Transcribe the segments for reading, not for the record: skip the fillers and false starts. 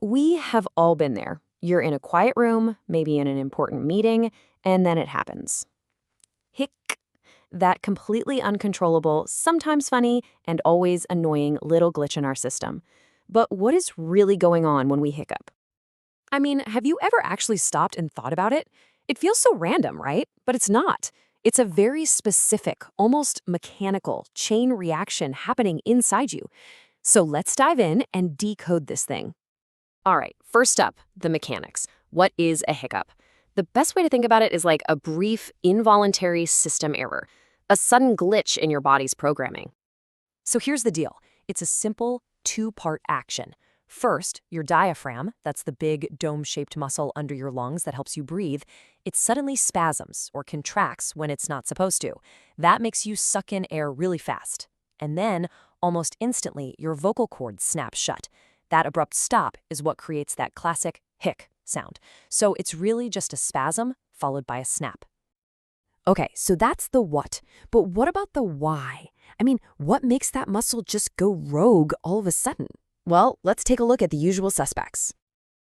We have all been there. You're in a quiet room, maybe in an important meeting, and then it happens. Hic. That completely uncontrollable, sometimes funny, and always annoying little glitch in our system. But what is really going on when we hiccup? I mean, have you ever actually stopped and thought about it? It feels so random, right? But it's not. It's a very specific, almost mechanical chain reaction happening inside you. So let's dive in and decode this thing. All right, first up, the mechanics. What is a hiccup? The best way to think about it is like a brief, involuntary system error, a sudden glitch in your body's programming. So here's the deal. It's a simple two-part action. First, your diaphragm, that's the big dome-shaped muscle under your lungs that helps you breathe, it suddenly spasms or contracts when it's not supposed to. That makes you suck in air really fast. And then, almost instantly, your vocal cords snap shut. That abrupt stop is what creates that classic hic sound. So it's really just a spasm followed by a snap. Okay, so that's the what. But what about the why? I mean, what makes that muscle just go rogue all of a sudden? Well, let's take a look at the usual suspects.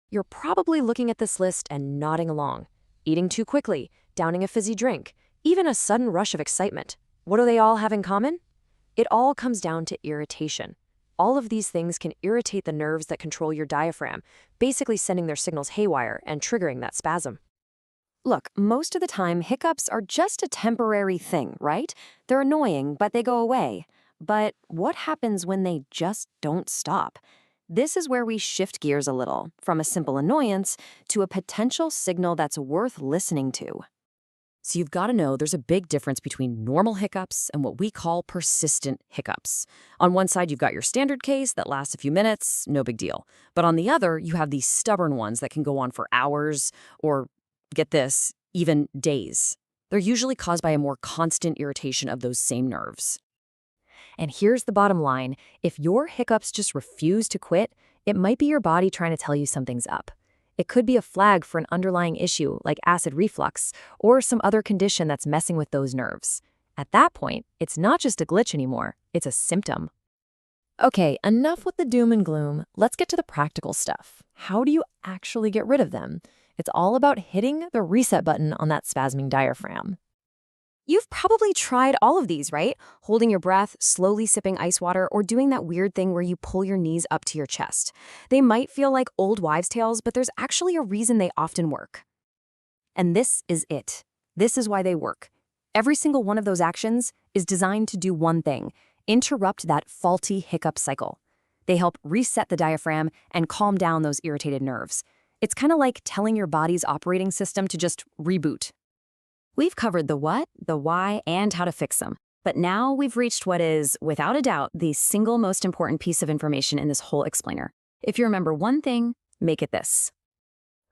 You're probably looking at this list and nodding along. Eating too quickly, downing a fizzy drink, even a sudden rush of excitement. What do they all have in common? It all comes down to irritation. All of these things can irritate the nerves that control your diaphragm, basically sending their signals haywire and triggering that spasm. Look, most of the time, hiccups are just a temporary thing, right? They're annoying, but they go away. But what happens when they just don't stop? This is where we shift gears a little, from a simple annoyance to a potential signal that's worth listening to. So you've got to know there's a big difference between normal hiccups and what we call persistent hiccups. On one side, you've got your standard case that lasts a few minutes, no big deal. But on the other, you have these stubborn ones that can go on for hours or, get this, even days. They're usually caused by a more constant irritation of those same nerves. And here's the bottom line. If your hiccups just refuse to quit, it might be your body trying to tell you something's up. It could be a flag for an underlying issue like acid reflux or some other condition that's messing with those nerves. At that point, it's not just a glitch anymore, it's a symptom. Okay, enough with the doom and gloom. Let's get to the practical stuff. How do you actually get rid of them? It's all about hitting the reset button on that spasming diaphragm. You've probably tried all of these, right? Holding your breath, slowly sipping ice water, or doing that weird thing where you pull your knees up to your chest. They might feel like old wives' tales, but there's actually a reason they often work. And this is it. This is why they work. Every single one of those actions is designed to do one thing: interrupt that faulty hiccup cycle. They help reset the diaphragm and calm down those irritated nerves. It's kind of like telling your body's operating system to just reboot. We've covered the what, the why, and how to fix them. But now we've reached what is, without a doubt, the single most important piece of information in this whole explainer. If you remember one thing, make it this.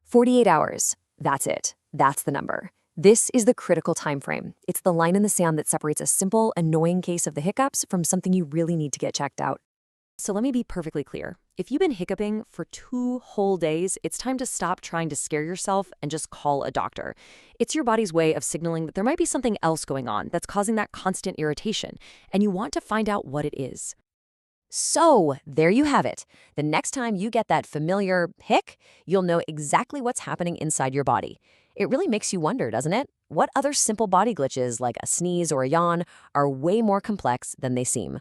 48 hours. That's it. That's the number. This is the critical time frame. It's the line in the sand that separates a simple, annoying case of the hiccups from something you really need to get checked out. So let me be perfectly clear. If you've been hiccuping for 2 whole days, it's time to stop trying to scare yourself and just call a doctor. It's your body's way of signaling that there might be something else going on that's causing that constant irritation, and you want to find out what it is. So there you have it. The next time you get that familiar hic, you'll know exactly what's happening inside your body. It really makes you wonder, doesn't it? What other simple body glitches like a sneeze or a yawn are way more complex than they seem?